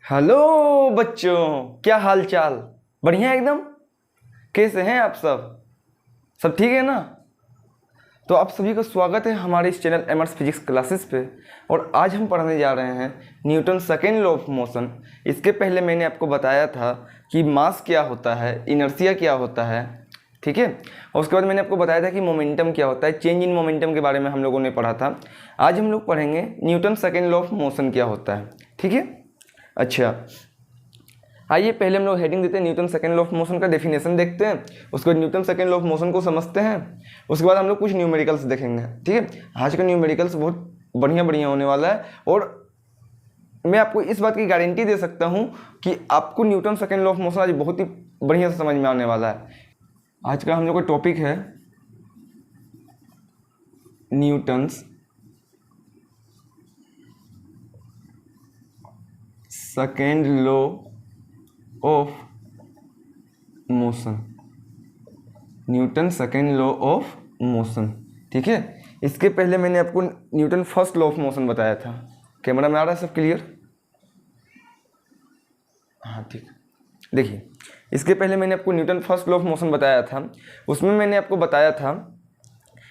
Hello बच्चों, क्या हाल चाल। बढ़िया एकदम। कैसे हैं आप सब ठीक है ना। तो आप सभी का स्वागत है हमारे इस चैनल एमर्स फिजिक्स क्लासेस पे। और आज हम पढ़ने जा रहे हैं Newton second law of motion. इसके पहले मैंने आपको बताया था कि मास क्या होता है, इनर्शिया क्या होता है, ठीक है। और उसके बाद मैंने आपको बताया था कि मोमेंटम क्या होता है, चेंज इन मोमेंटम के बारे में हम लोगों ने पढ़ा था। आज हम लोग पढ़ेंगे Newton second law of motion क्या होता है, ठीक है। अच्छा, आइए पहले हम लोग हेडिंग देते हैं Newton second law of motion का डेफिनेशन देखते हैं। उसके बाद Newton second law of motion को समझते हैं। उसके बाद हम लोग कुछ न्यूमेरिकल्स देखेंगे, ठीक है। आज का न्यूमेरिकल्स बहुत बढ़िया होने वाला है और मैं आपको इस बात की गारंटी दे सकता हूं कि आपको Newton second law of motion आज बहुत ही बढ़िया से समझ में आने वाला है। आज का हम लोग का टॉपिक है Newton's second law of motion, Newton second law of motion, ठीक है। इसके पहले मैंने आपको Newton first law of motion बताया था। कैमरा में आ रहा है सब क्लियर? हाँ ठीक। देखिए, इसके पहले मैंने आपको Newton first law of motion बताया था। उसमें मैंने आपको बताया था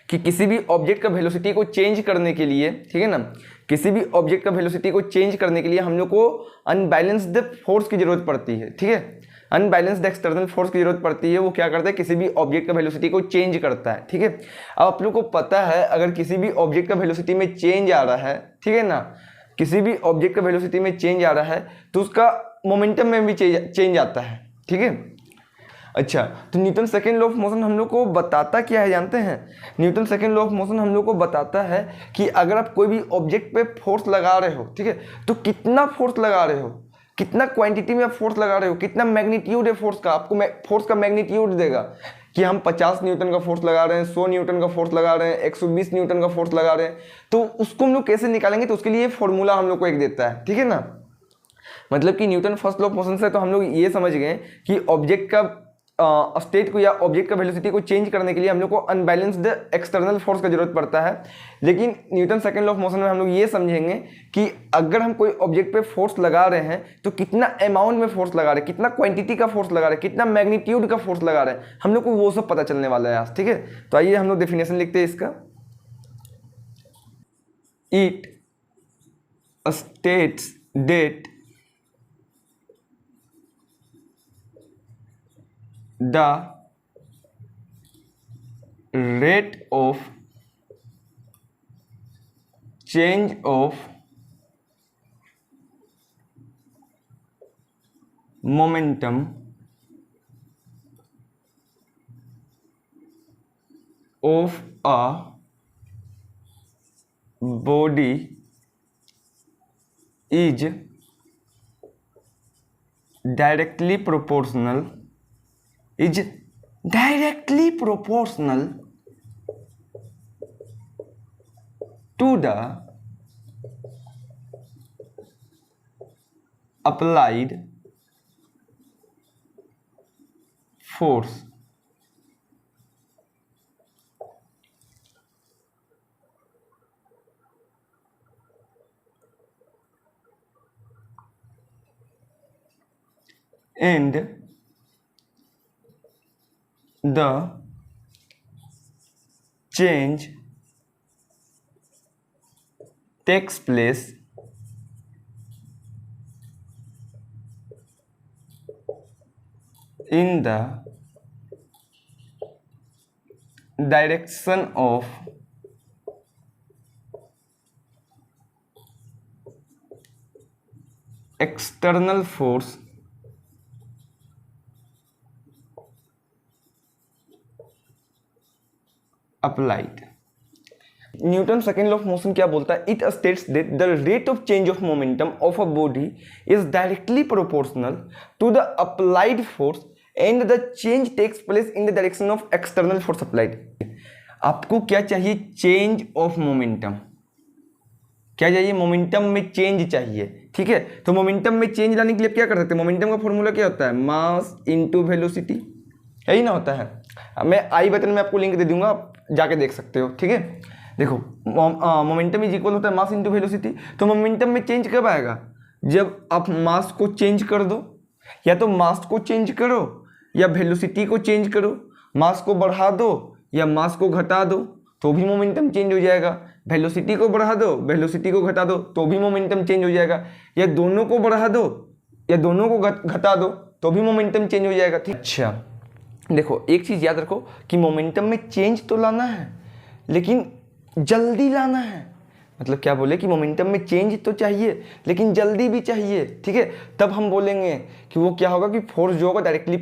कि किसी भी ऑब्जेक्ट का वेलोसिटी को चेंज करने के लिए, ठीक है ना, किसी भी ऑब्जेक्ट का वेलोसिटी को चेंज करने के लिए हम लोग को अनबैलेंस्ड फोर्स की जरूरत पड़ती है, ठीक है। अनबैलेंस्ड एक्सटर्नल फोर्स की जरूरत पड़ती है। वो क्या करता है, किसी भी ऑब्जेक्ट का वेलोसिटी को चेंज करता है, ठीक है। अब आप लोग को पता है अगर किसी भी ऑब्जेक्ट का वेलोसिटी में चेंज आ रहा है, ठीक है ना, किसी भी ऑब्जेक्ट का वेलोसिटी में चेंज आ रहा है तो उसका मोमेंटम में भी चेंज आता है, ठीक है। अच्छा, तो Newton second law of motion हम लोग को बताता क्या है जानते हैं? Newton second law of motion हम लोग को बताता है कि अगर आप कोई भी ऑब्जेक्ट पे फोर्स लगा रहे हो, ठीक है, तो कितना फोर्स लगा रहे हो, कितना क्वांटिटी में आप फोर्स लगा रहे हो, कितना मैग्नीट्यूड है फोर्स का। आपको फोर्स का मैग्नीट्यूड देगा कि हम 50 न्यूटन का फोर्स लगा रहे हैं, 100 न्यूटन का फोर्स लगा रहे हैं, 120 न्यूटन का फोर्स लगा रहे हैं। तो उसको हम लोग कैसे निकालेंगे? तो उसके लिए फॉर्मूला हम लोग को एक देता है, ठीक है ना। मतलब कि Newton first law of motion से तो हम लोग ये समझ गए कि ऑब्जेक्ट का स्टेट को या ऑब्जेक्ट का वेलोसिटी को चेंज करने के लिए हम लोग को अनबैलेंस्ड एक्सटर्नल फोर्स का जरूरत पड़ता है। लेकिन Newton second law of motion में हम लोग ये समझेंगे कि अगर हम कोई ऑब्जेक्ट पे फोर्स लगा रहे हैं तो कितना अमाउंट में फोर्स लगा रहे हैं, कितना क्वांटिटी का फोर्स लगा रहे हैं, कितना मैग्नीट्यूड का फोर्स लगा रहे हैं, हम लोग को वो सब पता चलने वाला है आज, ठीक है। तो आइए हम लोग डेफिनेशन लिखते हैं इसका। It states that the rate of change of momentum of a body is directly proportional to the applied force. And the change takes place in the direction of external force applied. Newton second law of motion क्या बोलता है? It states that the rate of change of momentum of a body is directly proportional to the applied force and the change takes place in the direction of external force applied. आपको क्या चाहिए? Change of momentum. क्या चाहिए? Momentum में change चाहिए, ठीक है। तो मोमेंटम में चेंज लाने के लिए क्या कर सकते हैं? मोमेंटम का फॉर्मूला क्या होता है? मास इनटू वेलोसिटी, यही ना होता है। मैं आई बटन में आपको लिंक दे दूंगा, आप जाके देख सकते हो, ठीक है। देखो, मोमेंटम इज इक्वल होता है मास इनटू वेलोसिटी। तो मोमेंटम में चेंज कब आएगा? जब आप मास को चेंज कर दो, या तो मास को चेंज करो या वेलोसिटी को चेंज करो, मास को बढ़ा दो या मास को घटा दो तो भी मोमेंटम चेंज हो जाएगा, वेलोसिटी को बढ़ा दो वेलोसिटी को घटा दो तो भी मोमेंटम चेंज हो जाएगा, या दोनों को बढ़ा दो या दोनों को घटा दो तो भी मोमेंटम चेंज हो जाएगा। ठीक, अच्छा देखो एक चीज़ याद रखो कि मोमेंटम में चेंज तो लाना है लेकिन जल्दी लाना है। मतलब क्या बोले कि मोमेंटम में चेंज तो चाहिए लेकिन जल्दी भी चाहिए। ठीक है, तब हम बोलेंगे कि वो क्या होगा कि फोर्स जो होगा डायरेक्टली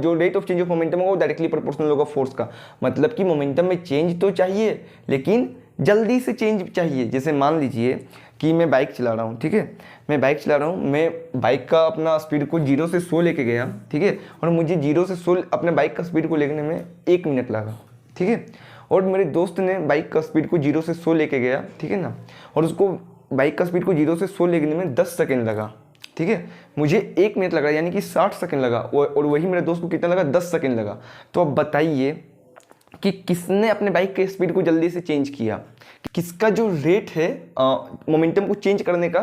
जो rate of change of momentum होगा वो डायरेक्टली प्रोपोर्शनल होगा फोर्स का। मतलब कि मोमेंटम में चेंज तो चाहिए लेकिन जल्दी से चेंज चाहिए। जैसे मान लीजिए कि मैं बाइक चला रहा हूँ, ठीक है, मैं बाइक चला रहा हूँ, मैं बाइक का अपना स्पीड को 0 से 100 लेके गया, ठीक है, और मुझे 0 से 100 अपने बाइक का स्पीड को लेने में 1 मिनट लगा, ठीक है, और मेरे दोस्त ने बाइक का स्पीड को 0 से 100 लेके गया, ठीक है ना, और उसको बाइक का स्पीड को 0 से 100 लेने में 10 सेकेंड लगा, ठीक है, मुझे 1 मिनट लगा यानी कि 60 सेकेंड लगा, और वही मेरे दोस्त को कितना लगा, 10 सेकेंड लगा। तो अब बताइए कि किसने अपने बाइक के स्पीड को जल्दी से चेंज किया, किसका जो रेट है मोमेंटम को चेंज करने का,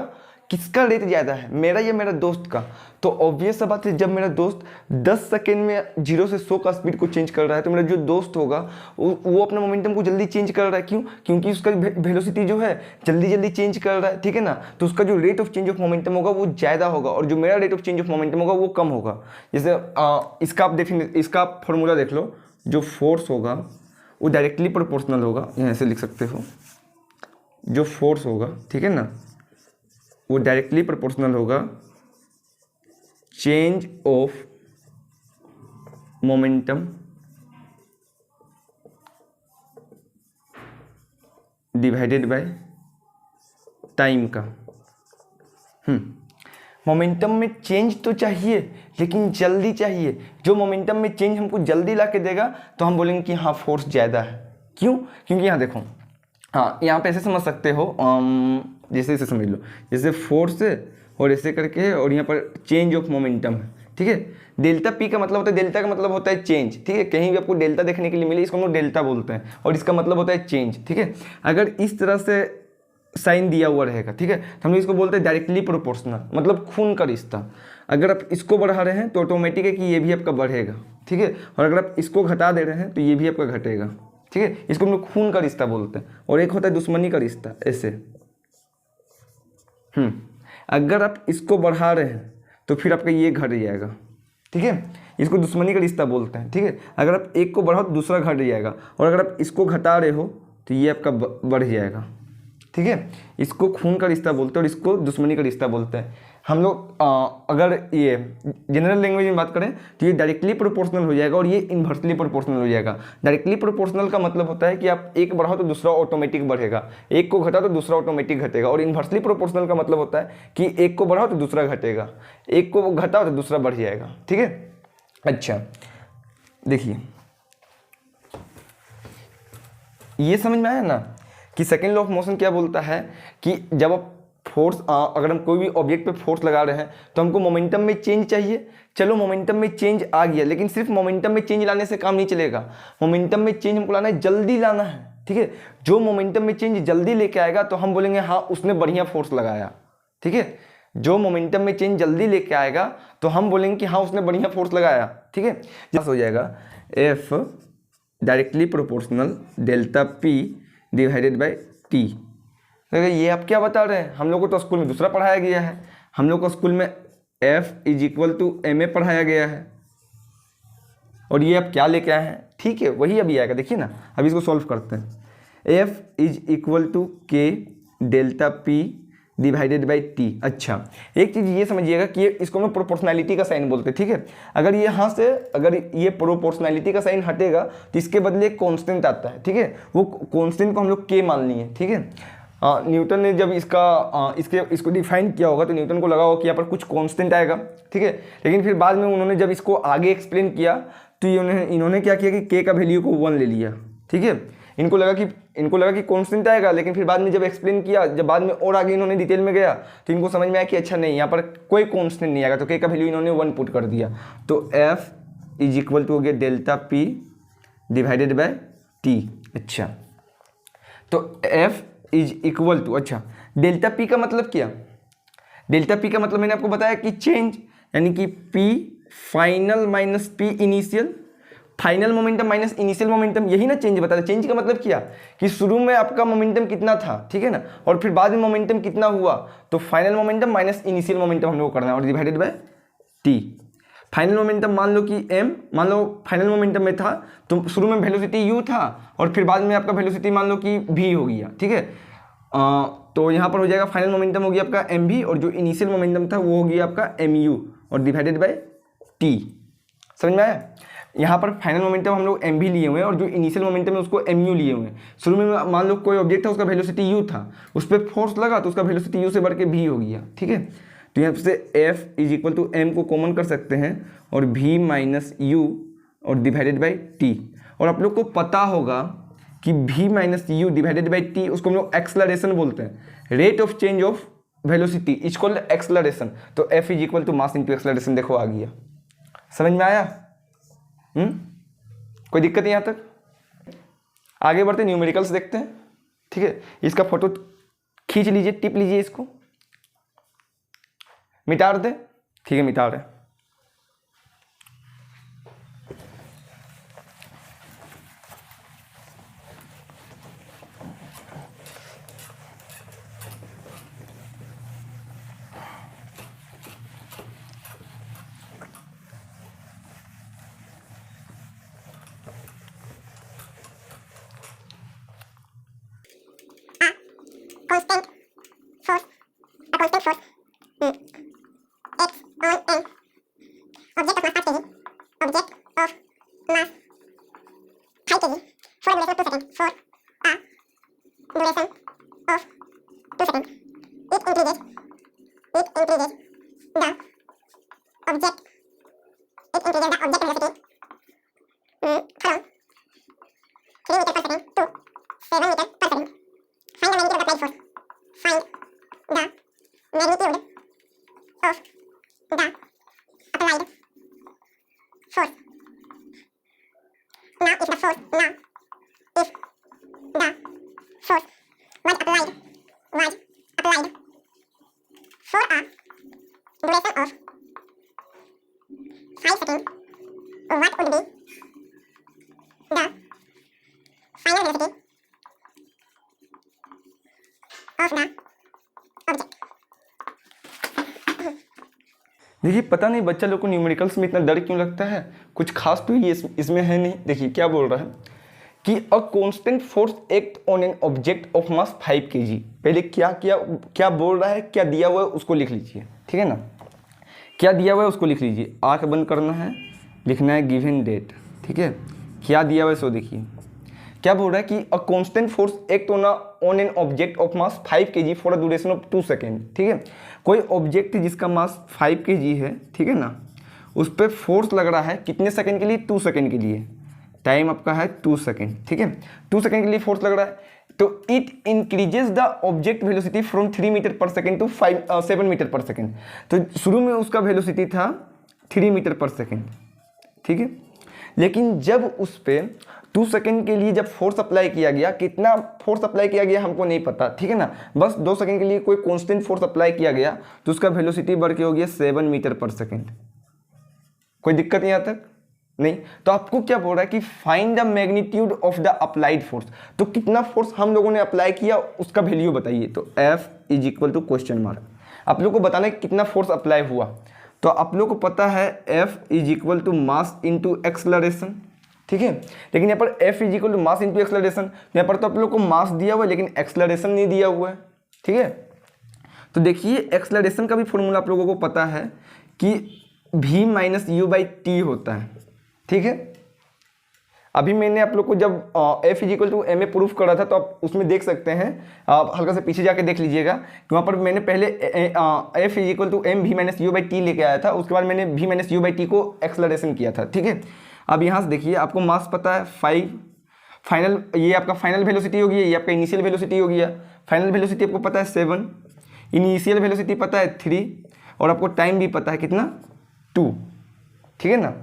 किसका रेट ज़्यादा है, मेरा या मेरा दोस्त का। तो ऑब्वियस सा बात है, जब मेरा दोस्त 10 सेकेंड में 0 से 100 का स्पीड को चेंज कर रहा है तो मेरा जो दोस्त होगा वो अपना मोमेंटम को जल्दी चेंज कर रहा है। क्यों? क्योंकि उसका वेलोसिटी जो है जल्दी जल्दी चेंज कर रहा है, ठीक है ना, तो उसका जो rate of change of momentum होगा वो ज़्यादा होगा और जो मेरा rate of change of momentum होगा वो कम होगा। जैसे इसका आप फॉर्मूला देख लो, जो फोर्स होगा वो डायरेक्टली प्रोपोर्शनल होगा, यहाँ से लिख सकते हो, जो फोर्स होगा, ठीक है ना, वो डायरेक्टली प्रोपोर्शनल होगा change of momentum divided by time का। मोमेंटम में चेंज तो चाहिए लेकिन जल्दी चाहिए। जो मोमेंटम में चेंज हमको जल्दी ला के देगा तो हम बोलेंगे कि हाँ फोर्स ज़्यादा है। क्यों? क्योंकि यहाँ देखो, हाँ यहाँ पे ऐसे समझ सकते हो, जैसे इसे समझ लो, जैसे फोर्स है और ऐसे करके है और यहाँ पर चेंज ऑफ मोमेंटम है, ठीक है। डेल्टा पी का मतलब होता है, डेल्टा का मतलब होता है चेंज, ठीक है, कहीं भी आपको डेल्टा देखने के लिए मिले इसको हम लोग डेल्टा बोलते हैं और इसका मतलब होता है चेंज, ठीक है। अगर इस तरह से साइन दिया हुआ रहेगा, ठीक है, तो हम लोग इसको बोलते हैं डायरेक्टली प्रोपोर्शनल, मतलब खून का रिश्ता। अगर आप इसको बढ़ा रहे हैं तो ऑटोमेटिक है कि ये भी आपका बढ़ेगा, ठीक है, और अगर आप इसको घटा दे रहे हैं तो ये भी आपका घटेगा, ठीक है। इसको हम लोग खून का रिश्ता बोलते हैं। और एक होता है दुश्मनी का रिश्ता, ऐसे। अगर आप इसको बढ़ा रहे हैं तो फिर आपका ये घट जाएगा, ठीक है, इसको दुश्मनी का रिश्ता बोलते हैं, ठीक है। अगर आप एक को बढ़ाओ तो दूसरा घट जाएगा, और अगर आप इसको घटा रहे हो तो ये आपका बढ़ जाएगा, ठीक है। इसको खून का रिश्ता बोलते हैं और इसको दुश्मनी का रिश्ता बोलते हैं। हम लोग अगर ये जनरल लैंग्वेज में बात करें तो ये डायरेक्टली प्रोपोर्शनल हो जाएगा और ये इन्वर्सली प्रोपोर्शनल हो जाएगा। डायरेक्टली प्रोपोर्शनल का मतलब होता है कि आप एक बढ़ाओ तो दूसरा ऑटोमेटिक बढ़ेगा, एक को घटाओ तो दूसरा ऑटोमेटिक घटेगा। और इन्वर्सली प्रोपोर्शनल का मतलब होता है कि एक को बढ़ाओ तो दूसरा घटेगा, एक को घटाओ तो दूसरा बढ़ जाएगा, ठीक है। अच्छा देखिए, ये समझ में आया ना कि सेकेंड लॉ ऑफ मोशन क्या बोलता है कि जब आप फोर्स अगर हम कोई भी ऑब्जेक्ट पे फोर्स लगा रहे हैं तो हमको मोमेंटम में चेंज चाहिए। चलो मोमेंटम में चेंज आ गया, लेकिन सिर्फ मोमेंटम में चेंज लाने से काम नहीं चलेगा। मोमेंटम में चेंज हमको लाना है, जल्दी लाना है, ठीक है। जो मोमेंटम में चेंज जल्दी लेके आएगा तो हम बोलेंगे हाँ उसने बढ़िया फोर्स लगाया, ठीक है। जो मोमेंटम में चेंज जल्दी लेके आएगा तो हम बोलेंगे कि हाँ उसने बढ़िया फोर्स लगाया, ठीक है। जैसे हो जाएगा F directly proportional delta P divided by T. ये आप क्या बता रहे हैं, हम लोग को तो स्कूल में दूसरा पढ़ाया गया है। हम लोग को स्कूल में F is equal to m a पढ़ाया गया है, और ये आप क्या लेके आए हैं, ठीक है, वही अभी आएगा। देखिए ना, अभी इसको सॉल्व करते हैं। F इज इक्वल टू के delta P divided by T. अच्छा एक चीज़ ये समझिएगा कि इसको हम प्रोपोर्शनैलिटी का साइन बोलते हैं, ठीक है। अगर ये यहाँ से अगर ये प्रोपोर्शनैलिटी का साइन हटेगा तो इसके बदले एक कॉन्स्टेंट आता है, ठीक है। वो कॉन्स्टेंट को हम लोग के मान लिए, ठीक है। न्यूटन ने जब इसको डिफाइन किया होगा तो न्यूटन को लगा होगा कि यहाँ पर कुछ कांस्टेंट आएगा, ठीक है। लेकिन फिर बाद में उन्होंने जब इसको आगे एक्सप्लेन किया तो इन्होंने क्या किया कि के का वैल्यू को 1 ले लिया, ठीक है। इनको लगा कि कांस्टेंट आएगा, लेकिन फिर बाद में जब एक्सप्लेन किया, जब बाद में और आगे इन्होंने डिटेल में गया तो इनको समझ में आया कि अच्छा नहीं, यहाँ पर कोई कांस्टेंट नहीं आएगा, तो के का वैल्यू इन्होंने 1 पुट कर दिया। तो एफ इज इक्वल टू हो गया delta P divided by T. अच्छा तो एफ इज इक्वल टू, अच्छा डेल्टा पी का मतलब क्या, डेल्टा पी का मतलब मैंने आपको बताया कि चेंज, यानी कि P final minus P initial, final momentum minus initial momentum, यही ना चेंज बताया। चेंज का मतलब क्या कि शुरू में आपका मोमेंटम कितना था, ठीक है ना, और फिर बाद में मोमेंटम कितना हुआ, तो final momentum minus initial momentum हम लोग को करना है और divided by T. Final momentum मान लो कि m, मान लो फाइनल मोमेंटम में था तो शुरू में वेलोसिटी u था और फिर बाद में आपका वेलोसिटी मान लो कि v हो गया, ठीक है। तो यहाँ पर हो जाएगा फाइनल मोमेंटम हो गया आपका mv और जो इनिशियल मोमेंटम था वो हो गया आपका mu और डिवाइडेड बाय t। समझ में आया? यहाँ पर फाइनल मोमेंटम हम लोग mv लिए हुए हैं और जो इनिशियल मोमेंटम है उसको mu लिए हुए हैं। शुरू में मान लो कोई ऑब्जेक्ट था, उसका वेलोसिटी u था, उस पर फोर्स लगा तो उसका वेलोसिटी u से बढ़ के v हो गया, ठीक है। तो यहाँ से F is equal to m को कॉमन कर सकते हैं और v माइनस u और डिवाइडेड बाई t। और आप लोग को पता होगा कि v minus u divided by t, उसको हम लोग एक्सलरेशन बोलते हैं, rate of change of velocity is called acceleration. तो F is equal to mass into acceleration, देखो आ गया। समझ में आया? कोई दिक्कत नहीं यहाँ तक? आगे बढ़ते न्यूमेरिकल्स देखते हैं, ठीक है। इसका फोटो खींच लीजिए, टिप लीजिए, इसको मिटा दे, ठीक है, मिटा रहे। constant force, a constant force x on n, object of mass 5 kg, object of mass 5 kg for a duration of 2 seconds, for a duration of 2 seconds. It increases the object, it increases the object velocity from 3 meters per second to 7 meters per second. Find the magnitude of applied force. Find the magnitude of the applied force. Now if the force was applied for a duration of 5 seconds, what would be the final velocity of the object? देखिए, पता नहीं बच्चा लोग को numericals में इतना डर क्यों लगता है, कुछ खास तो ये इसमें है नहीं। देखिए क्या बोल रहा है कि a constant force act on an object of mass 5 kg। पहले क्या बोल रहा है, क्या दिया हुआ है उसको लिख लीजिए, ठीक है ना। क्या दिया हुआ है उसको लिख लीजिए, आंख बंद करना है, लिखना है गिवन डेट, ठीक है। क्या दिया हुआ है सो देखिए, क्या बोल रहा है कि a constant force act on an object of mass 5 kg for a duration of 2 second, ठीक है। कोई ऑब्जेक्ट जिसका मास 5 kg है, ठीक है ना, उस पर फोर्स लग रहा है कितने सेकेंड के लिए? 2 सेकेंड के लिए। टाइम आपका है 2 सेकेंड, ठीक है। 2 सेकेंड के लिए फोर्स लग रहा है, तो it increases the object velocity from 3 metre per second to 7 metre per second. तो शुरू में उसका वेलोसिटी था 3 मीटर पर सेकेंड, ठीक है। लेकिन जब उस पर 2 सेकेंड के लिए जब फोर्स अप्लाई किया गया, कितना फोर्स अप्लाई किया गया हमको नहीं पता, ठीक है ना, बस 2 सेकेंड के लिए कोई कांस्टेंट फोर्स अप्लाई किया गया तो उसका वेलोसिटी बढ़ के हो गया 7 मीटर पर सेकेंड। कोई दिक्कत यहाँ तक नहीं? तो आपको क्या बोल रहा है कि find the magnitude of the applied force. तो कितना फोर्स हम लोगों ने अप्लाई किया उसका वैल्यू बताइए। तो F is equal to question mark, आप लोग को बताना है कितना फोर्स अप्लाई हुआ। तो आप लोग को पता है F is equal to mass into acceleration, ठीक है। लेकिन यहाँ पर F is equal to mass into acceleration, यहाँ पर तो आप लोग को मास दिया हुआ है लेकिन एक्सलरेशन नहीं दिया हुआ है, ठीक है। तो देखिए एक्सलरेशन का भी फॉर्मूला आप लोगों को पता है कि v minus u by T होता है, ठीक है। अभी मैंने आप लोग को जब F is equal to m a proof करा था तो आप उसमें देख सकते हैं, आप हल्का से पीछे जाके देख लीजिएगा कि वहाँ पर मैंने पहले F is equal to m v minus u by t लेके आया था, उसके बाद मैंने v minus u by t को एक्सलरेशन किया था, ठीक है। अब यहाँ से देखिए आपको मास पता है 5, फाइनल ये आपका फाइनल वेलोसिटी होगी, ये आपका इनिशियल वेलोसिटी हो गया। फाइनल वेलोसिटी आपको पता है 7, इनिशियल वेलोसिटी पता है 3 और आपको टाइम भी पता है कितना 2, ठीक है ना।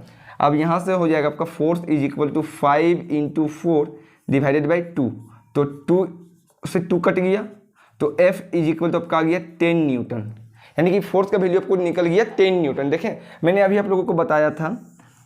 अब यहाँ से हो जाएगा आपका force is equal to 5 into 4 divided by 2, तो 2 से 2 कट गया, तो F इज इक्वल टू आपका आ गया 10 न्यूटन। यानी कि फोर्स का वैल्यू आपको निकल गया 10 न्यूटन। देखें मैंने अभी आप लोगों को बताया था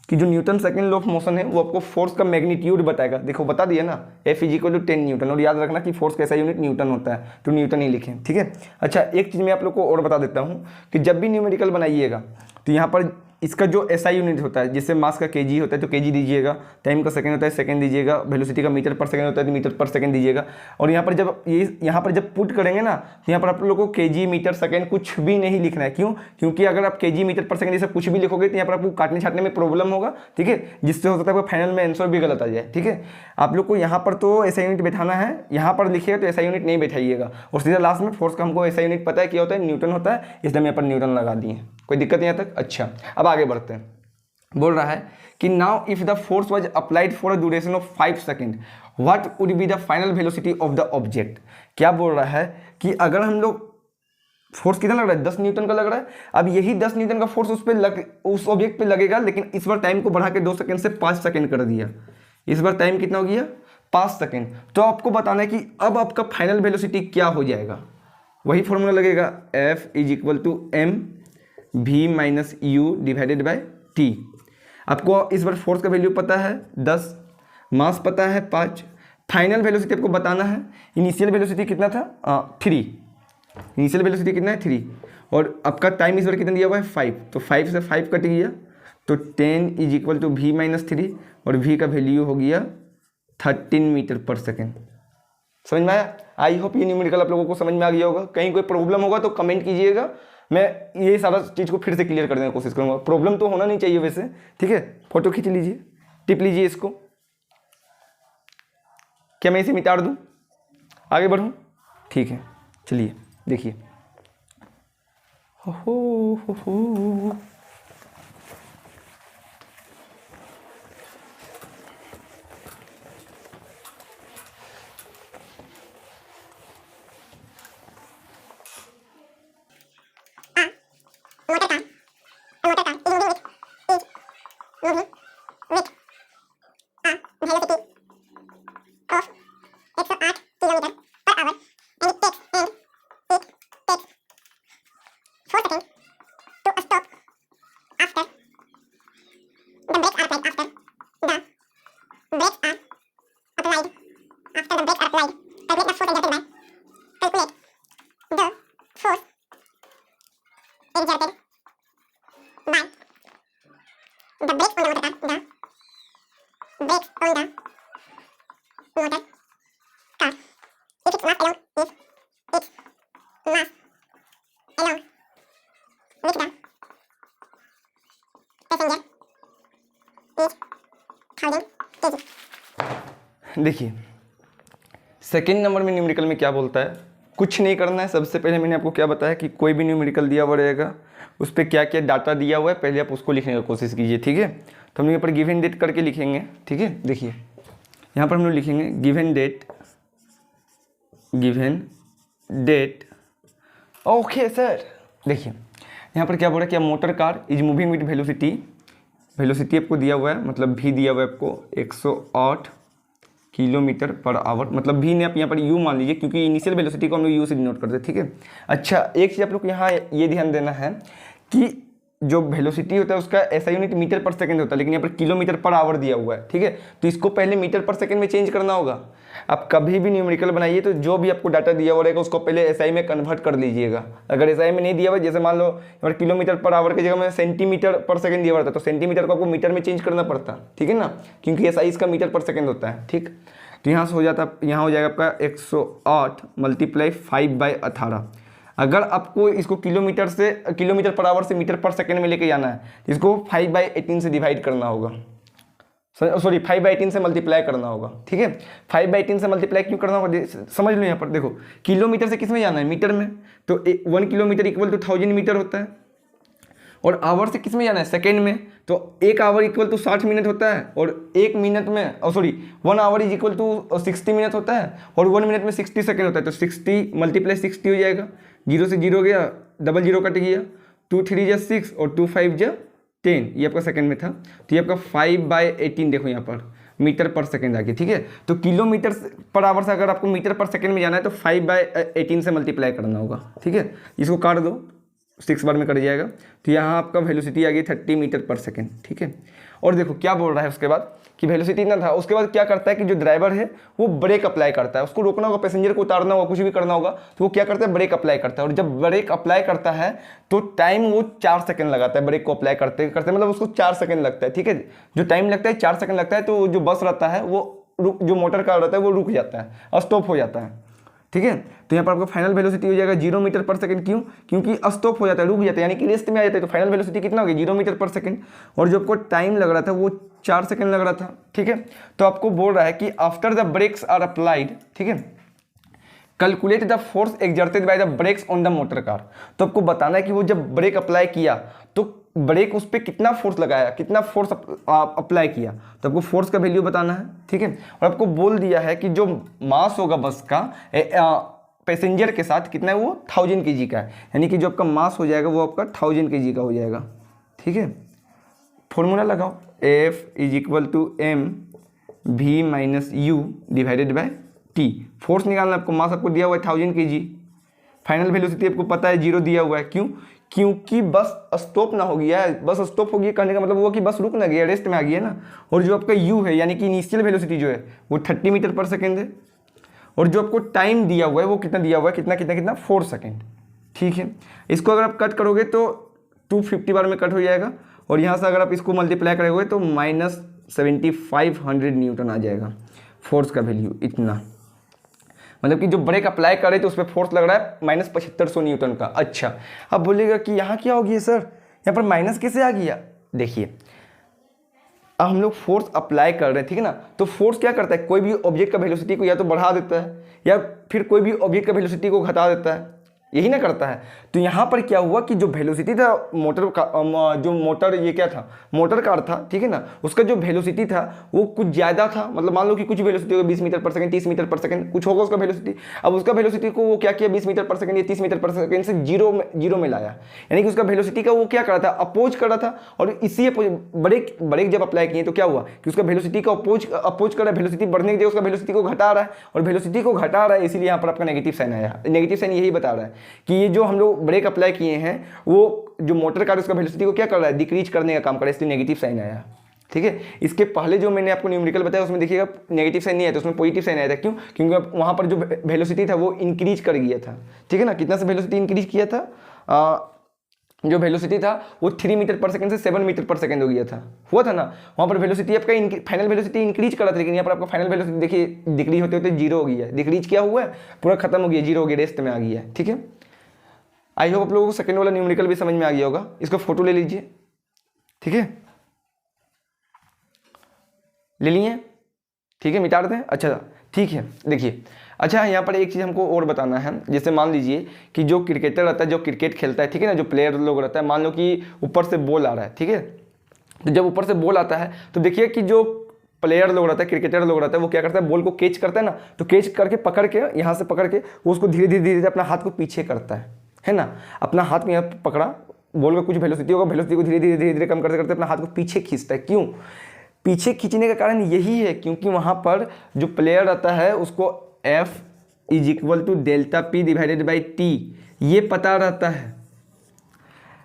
कि जो Newton second law of motion है वो आपको फोर्स का मैग्नीट्यूड बताएगा। देखो बता दिया ना, F = 10 न्यूटन। और याद रखना कि फोर्स का ऐसा यूनिट न्यूटन होता है, तो न्यूटन ही लिखें, ठीक है। अच्छा एक चीज़ मैं आप लोग को और बता देता हूँ कि जब भी न्यूमेरिकल बनाइएगा तो यहाँ पर इसका जो SI यूनिट होता है, जैसे मास का kg होता है तो kg दीजिएगा, टाइम का सेकंड होता है सेकंड दीजिएगा, वेलोसिटी का मीटर पर सेकंड होता है तो मीटर पर सेकंड दीजिएगा। और यहाँ पर जब यहाँ पर जब पुट करेंगे ना तो यहाँ पर आप लोगों को kg मीटर सेकंड कुछ भी नहीं लिखना है। क्यों? क्योंकि अगर आप kg मीटर पर सेकंड ये सब कुछ भी लिखोगे तो यहाँ पर आपको काटने छाटने में प्रॉब्लम होगा, ठीक है, जिससे हो सकता है आपका फाइनल में आंसर भी गलत आ जाए, ठीक है। आप लोग को यहाँ पर तो SI यूनिट बैठाना है, यहाँ पर लिखिएगा तो SI यूनिट नहीं बैठाइएगा। और सीधा लास्ट में फोर्स का हमको SI यूनिट पता है क्या होता है, न्यूटन होता है, इसलिए हम यहाँ पर न्यूटन लगा दिए। कोई दिक्कत नहीं यहाँ तक? अच्छा अब आगे बढ़ते हैं। बोल रहा है कि now if the force was applied for a duration of 5 second what would be the final velocity of the object. क्या बोल रहा है कि अगर हम लोग फोर्स कितना लग रहा है, 10 न्यूटन का लग रहा है। अब यही 10 न्यूटन का फोर्स उस ऑब्जेक्ट पे लगेगा, लेकिन इस बार टाइम को बढ़ा के 2 सेकंड से 5 सेकंड कर दिया। इस बार टाइम कितना हो गया? 5 सेकंड। तो आपको बताना है कि अब आपका फाइनल वेलोसिटी क्या हो जाएगा। वही फॉर्मूला लगेगा, F = m v - u / t। आपको इस बार फोर्स का वैल्यू पता है 10, मास पता है 5, फाइनल वेलोसिटी आपको बताना है। इनिशियल वेलोसिटी कितना था? 3। इनिशियल वेलोसिटी कितना है? 3। और आपका टाइम इस बार कितना दिया हुआ है? 5। तो 5 से 5 कट गया तो 10 = v - 3 और v का वैल्यू हो गया 13 मीटर पर सेकेंड। समझ में आया? आई होप ये न्यूमेरिकल आप लोगों को समझ में आ गया होगा। कहीं कोई प्रॉब्लम होगा तो कमेंट कीजिएगा, मैं ये सारा चीज़ को फिर से क्लियर करने की कोशिश करूँगा। प्रॉब्लम तो होना नहीं चाहिए वैसे, ठीक है। फोटो खींच लीजिए, टिप लीजिए इसको। क्या मैं इसे मिटा दूँ, आगे बढ़ूँ? ठीक है चलिए देखिए। हो। देखिए सेकेंड नंबर में न्यूमेरिकल में क्या बोलता है, कुछ नहीं करना है। सबसे पहले मैंने आपको क्या बताया कि कोई भी न्यूमेरिकल दिया हुआ रहेगा उस पर क्या क्या डाटा दिया हुआ है पहले आप उसको लिखने की कोशिश कीजिए, ठीक है। तो हम यहाँ पर गिवन डेट करके लिखेंगे, ठीक है। देखिए यहाँ पर हम लोग लिखेंगे गिवन डेट। ओके सर, देखिए यहाँ पर क्या बोल रहा है, क्या motor car is moving with velocity आपको दिया हुआ है, मतलब भी दिया हुआ है आपको 108 किलोमीटर पर आवर। मतलब भी ने आप यहाँ पर यू मान लीजिए, क्योंकि इनिशियल वेलोसिटी को हम लोग यू से डिनोट करते हैं, ठीक है। अच्छा एक चीज़ आप लोग को यहाँ ये ध्यान देना है कि जो वेलोसिटी होता है उसका ऐसा यूनिट मीटर पर सेकंड होता है, लेकिन यहाँ पर किलोमीटर पर आवर दिया हुआ है, ठीक है। तो इसको पहले मीटर पर सेकंड में चेंज करना होगा। आप कभी भी न्यूमेरिकल बनाइए तो जो भी आपको डाटा दिया हुआ रहेगा उसको पहले एसआई में कन्वर्ट कर लीजिएगा। अगर एसआई में नहीं दिया हुआ, जैसे मान लो यहाँ पर किलोमीटर पर आवर की जगह में सेंटीमीटर पर सेकंड दिया हुआ था, तो सेंटीमीटर को आपको मीटर में चेंज करना पड़ता, ठीक है ना, क्योंकि एसआई इसका मीटर पर सेकंड होता है, ठीक। तो यहाँ से हो जाता, यहाँ हो जाएगा आपका 108 × 5/18। अगर आपको इसको किलोमीटर पर आवर से मीटर पर सेकंड में लेके जाना है, इसको 5/18 से डिवाइड करना होगा, सॉरी 5/18 से मल्टीप्लाई करना होगा, ठीक है। 5/18 से मल्टीप्लाई क्यों करना होगा, समझ लो। यहाँ पर देखो किलोमीटर से किस में जाना है, मीटर में, तो 1 किलोमीटर इक्वल टू 1000 मीटर होता है। और आवर से किस में जाना है, सेकेंड में, तो 1 आवर इक्वल टू 60 मिनट होता है। और 1 मिनट में 1 hour is equal to 60 minute होता है। और 1 मिनट में 60 सेकेंड होता है। तो 60 × 60 हो जाएगा, 0 से 0 गया, डबल 0 कट गया, 2 3 × 6 और 2 5 × 10, ये आपका सेकंड में था। तो ये आपका 5/18 देखो यहाँ पर मीटर पर सेकंड आ गया, ठीक है। तो किलोमीटर पर आवर से अगर आपको मीटर पर सेकंड में जाना है तो 5/18 से मल्टीप्लाई करना होगा, ठीक है। इसको काट दो, 6 बार में कट जाएगा। तो यहाँ आपका वेलोसिटी आ गई 30 मीटर पर सेकेंड, ठीक है। और देखो क्या बोल रहा है उसके बाद कि वेलोसिटी इतना था, उसके बाद क्या करता है कि जो ड्राइवर है वो ब्रेक अप्लाई करता है, उसको रोकना होगा, पैसेंजर को उतारना होगा, कुछ भी करना होगा, तो वो क्या करता है, ब्रेक अप्लाई करता है। और जब ब्रेक अप्लाई करता है तो टाइम वो 4 सेकंड लगाता है ब्रेक को अप्लाई करते करते, मतलब उसको 4 सेकंड लगता है, ठीक है। जो टाइम लगता है 4 सेकंड लगता है, तो जो बस रहता है वो जो मोटर कार रहता है वो रुक जाता है, स्टॉप हो जाता है, ठीक है। तो यहाँ पर आपका फाइनल वेलोसिटी हो जाएगा 0 मीटर पर सेकंड। क्यों? क्योंकि स्टॉप हो जाता है, रुक जाता है, यानी कि रेस्ट में आ जाता है। तो फाइनल वेलोसिटी कितना हो गया, 0 मीटर पर सेकंड। और जो आपको टाइम लग रहा था वो 4 सेकंड लग रहा था, ठीक है। तो आपको बोल रहा है कि after the brakes are applied, ठीक है, calculate the force exerted by the brakes on the motor car. तो आपको बताना है कि वो जब ब्रेक अप्लाई किया तो ब्रेक उस पर कितना फोर्स लगाया, कितना फोर्स अप्लाई किया, तो आपको फोर्स का वैल्यू बताना है, ठीक है। और आपको बोल दिया है कि जो मास होगा बस का पैसेंजर के साथ कितना है, वो 1000 kg का है, यानी कि जो आपका मास हो जाएगा वो आपका 1000 kg का हो जाएगा, ठीक है। फॉर्मूला लगाओ, F = m v - u divided by t। Force निकालना आपको, मास आपको दिया हुआ है 1000 kg, फाइनल वेलोसिटी आपको पता है 0 दिया हुआ है। क्यों? क्योंकि बस स्टॉप ना हो गया है, बस स्टॉप हो गया कहने का मतलब वो कि बस रुक ना गया, रेस्ट में आ गया ना। और जो आपका u है यानी कि इनिशियल वेलोसिटी जो है वो 30 मीटर पर सेकेंड है। और जो आपको टाइम दिया हुआ है वो कितना दिया हुआ है, कितना कितना कितना 4 सेकेंड, ठीक है। इसको अगर आप कट करोगे तो 250 बार में कट हो जाएगा। और यहाँ से अगर आप इसको मल्टीप्लाई करोगे तो -7500 न्यूटन आ जाएगा फोर्स का वैल्यू, इतना। मतलब कि जो ब्रेक अप्लाई करे तो उस पर फोर्स लग रहा है -7500 न्यूटन का। अच्छा, अब बोलेगा कि यहाँ क्या हो गया सर, यहाँ पर माइनस कैसे आ गया। देखिए, अब हम लोग फोर्स अप्लाई कर रहे हैं, ठीक है ना। तो फोर्स क्या करता है, कोई भी ऑब्जेक्ट का वेलोसिटी को या तो बढ़ा देता है या फिर कोई भी ऑब्जेक्ट का वेलोसिटी को घटा देता है, यही ना करता है। तो यहाँ पर क्या हुआ कि जो वेलोसिटी था मोटर का, जो मोटर ये क्या था, मोटर कार था, ठीक है ना, उसका जो वेलोसिटी था वो कुछ ज़्यादा था। मतलब मान लो कि कुछ वेलोसिटी होगा 20 मीटर पर सेकंड, 30 मीटर पर सेकंड, कुछ होगा उसका वेलोसिटी। अब उसका वेलोसिटी को वो क्या किया, 20 मीटर पर सेकंड या 30 मीटर पर सेकंड से जीरो में लाया, यानी कि उसका वेलोसिटी का वो क्या कर रहा था, अपोज कर रहा था। और इसी ब्रेक जब अप्लाई किए तो क्या हुआ कि उसका वेलोसिटी का अपोज कर रहा है, वेलोसिटी बढ़ने की जगह उसका वेलोसिटी को घटा रहा है, और वेलोसिटी को घटा रहा है, इसीलिए यहाँ पर आपका नेगेटिव साइन आया। नेगेटिव साइन यही बता रहा है कि ये जो हम लोग ब्रेक अप्लाई किए हैं वो जो मोटर कार उसका वेलोसिटी को क्या कर रहा है, डिक्रीज करने का काम कर रहा है, इसलिए नेगेटिव साइन आया, ठीक है। इसके पहले जो मैंने आपको न्यूमेरिकल बताया उसमें देखिएगा नेगेटिव साइन नहीं आया था, उसमें पॉजिटिव साइन आया था। क्यों? क्योंकि वहाँ पर जो वेलोसिटी था वो इंक्रीज कर गया था, ठीक है ना। कितना से वेलोसिटी इंक्रीज किया था, जो वेलोसिटी था वो 3 मीटर पर सेकंड से 7 मीटर पर सेकंड हो गया था, हुआ था ना। वहाँ पर वेलोसिटी आपका फाइनल वेलोसिटी इंक्रीज कर रहा था, लेकिन यहाँ पर आपका फाइनल वेलोसिटी देखिए डिक्रीज होते होते 0 हो गया है। डिक्रीज क्या हुआ है, पूरा खत्म हो गया, 0 हो गया, रेस्ट में आ गया है, ठीक है। आई होप आप लोगों को सेकंड वाला न्यूमेरिकल भी समझ में आ गया होगा। इसका फोटो ले लीजिए, ठीक है, ले लिए, ठीक है, मिटा देते हैं। अच्छा ठीक है, देखिए, अच्छा यहाँ पर एक चीज़ हमको और बताना है। जैसे मान लीजिए कि जो क्रिकेटर रहता है, जो क्रिकेट खेलता है, ठीक है ना, जो प्लेयर लोग रहता है, मान लो कि ऊपर से बॉल आ रहा है, ठीक है। तो जब ऊपर से बॉल आता है तो देखिए कि जो प्लेयर लोग रहता है, क्रिकेटर लोग रहता है, वो क्या करता है, बॉल को कैच करता है ना, तो कैच करके पकड़ के यहाँ से पकड़ के वो उसको धीरे धीरे अपना हाथ को पीछे करता है ना। अपना हाथ में यहाँ पकड़ा, बॉल का कुछ वेलोसिटी होगा, वेलोसिटी को धीरे धीरे कम करते करते अपना हाथ को पीछे खींचता है। क्यों पीछे खींचने का कारण यही है क्योंकि वहाँ पर जो प्लेयर रहता है उसको F = ΔP / T ये पता रहता है।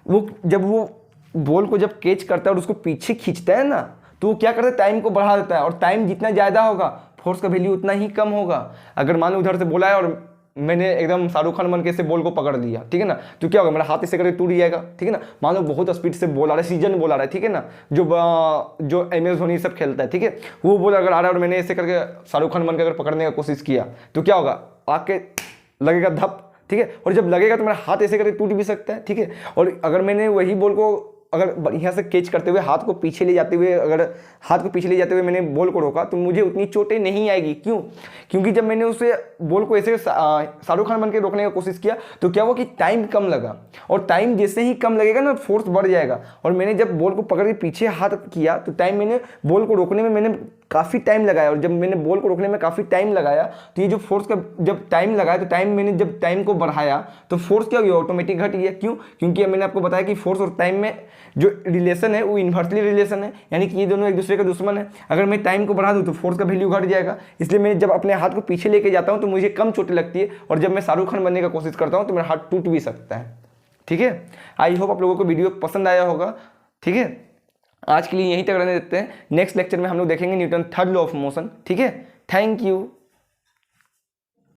वो जब वो बॉल को जब कैच करता है और उसको पीछे खींचता है ना, तो वो क्या करता है, टाइम को बढ़ा देता है। और टाइम जितना ज़्यादा होगा फोर्स का वैल्यू उतना ही कम होगा। अगर मान लो उधर से बोला है और मैंने एकदम शाहरुख खान बन के से बॉल को पकड़ लिया, ठीक है ना, तो क्या होगा, मेरा हाथ ऐसे करके टूट जाएगा, ठीक है ना। मान लो बहुत स्पीड से बॉल आ रहा है, सीजन बॉल आ रहा है, ठीक है ना, जो MS धोनी सब खेलता है, ठीक है, वो बॉल अगर आ रहा है और मैंने ऐसे करके शाहरुख खान बन के अगर पकड़ने का कोशिश किया तो क्या होगा, आके लगेगा धप, ठीक है। और जब लगेगा तो मेरा हाथ ऐसे करके टूट भी सकता है, ठीक है। और अगर मैंने वही बॉल को अगर यहाँ से कैच करते हुए हाथ को पीछे ले जाते हुए, अगर हाथ को पीछे ले जाते हुए मैंने बॉल को रोका तो मुझे उतनी चोटें नहीं आएगी। क्यों? क्योंकि जब मैंने उसे बॉल को ऐसे शाहरुख खान बन के रोकने की कोशिश किया तो क्या हुआ कि टाइम कम लगा, और टाइम जैसे ही कम लगेगा ना फोर्स बढ़ जाएगा। और मैंने जब बॉल को पकड़ के पीछे हाथ किया तो टाइम मैंने बॉल को रोकने में मैंने काफ़ी टाइम लगाया, और जब मैंने बॉल को रोकने में काफ़ी टाइम लगाया तो ये जो फोर्स का जब टाइम लगाया तो मैंने जब टाइम को बढ़ाया तो फोर्स क्या हो गया, ऑटोमेटिक घट गया। क्यों? क्योंकि मैंने आपको बताया कि फोर्स और टाइम में जो रिलेशन है वो इन्वर्सली रिलेशन है, यानी कि ये दोनों एक दूसरे का दुश्मन है। अगर मैं टाइम को बढ़ा दूँ तो फोर्स का वैल्यू घट जाएगा। इसलिए मैं जब अपने हाथ को पीछे लेके जाता हूँ तो मुझे कम चोटें लगती है, और जब मैं शाहरुख खान बनने का कोशिश करता हूँ तो मेरा हाथ टूट भी सकता है, ठीक है, आई होप आप लोगों को वीडियो पसंद आया होगा। ठीक है, आज के लिए यहीं तक रहने देते हैं। नेक्स्ट लेक्चर में हम लोग देखेंगे Newton third law of motion. ठीक है, थैंक यू।